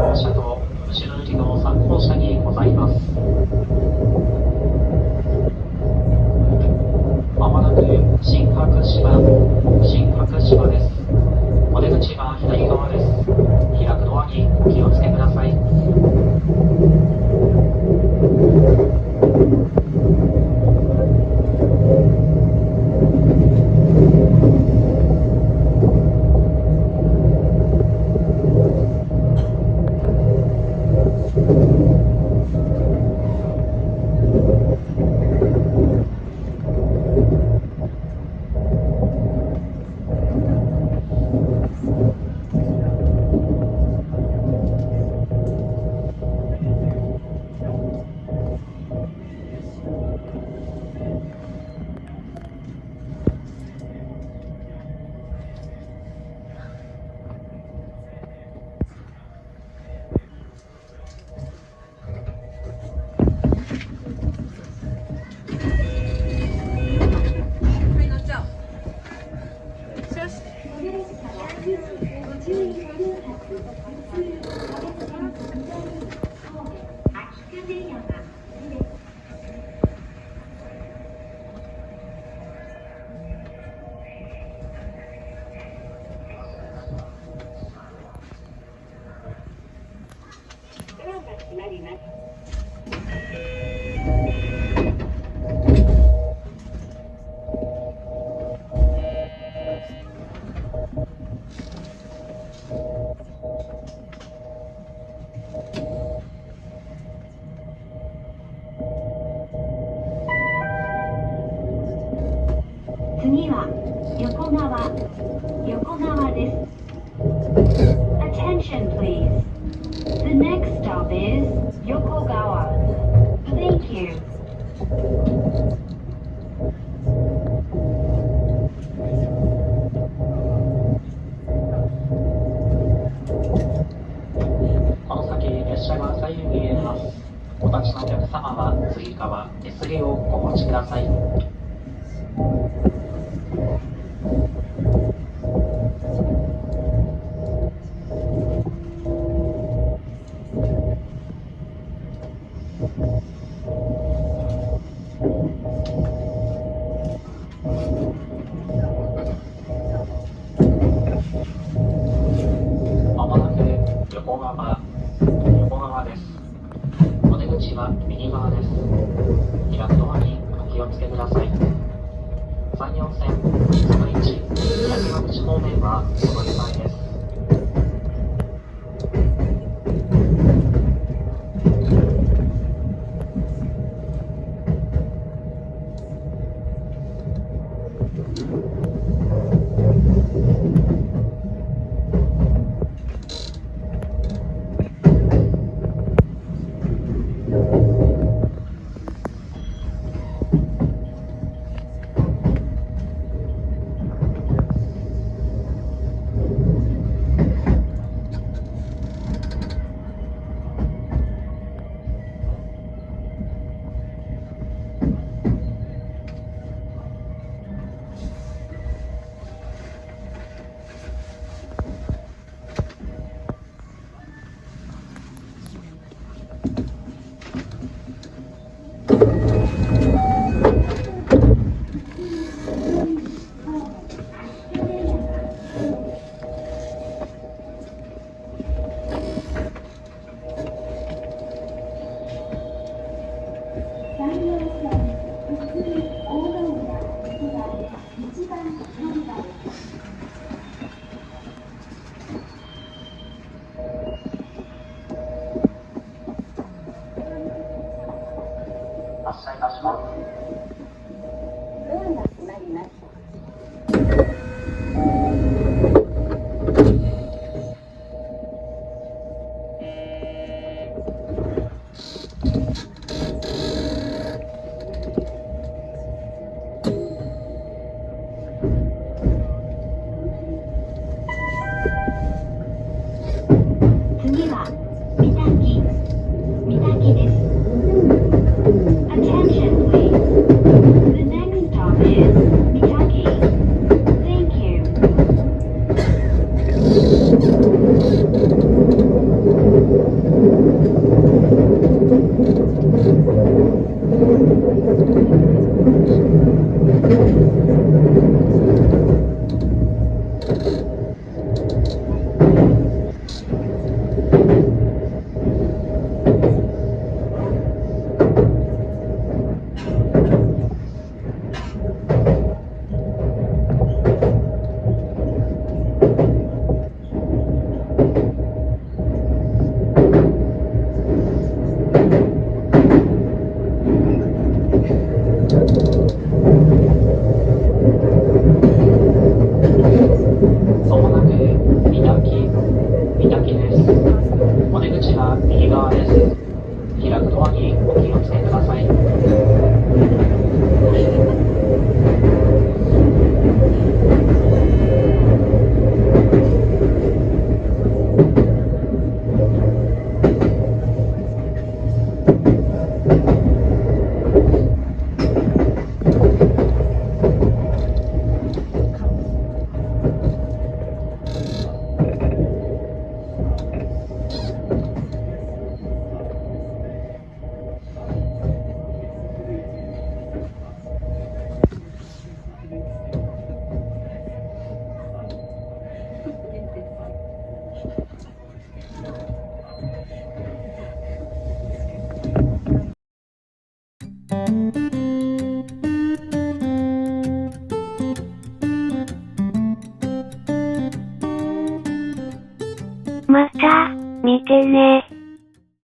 号車と後ろ乗りの3号車にございます。まもなく新白島です。お出口は左側です。開くドアにお気をつけください。次は横川です。Attention please. The next stop is Yokogawa. Thank you. この先列車が左右に揺れます。お立ちのお客様は次側手すりをお持ちください。まもなく横川です。お出口は右側です。開くドアにお気をつけください。山陽線その1八幡口方面はお乗り換えです。お出口は右側です。開くドアにお気をつけください。また、見てね。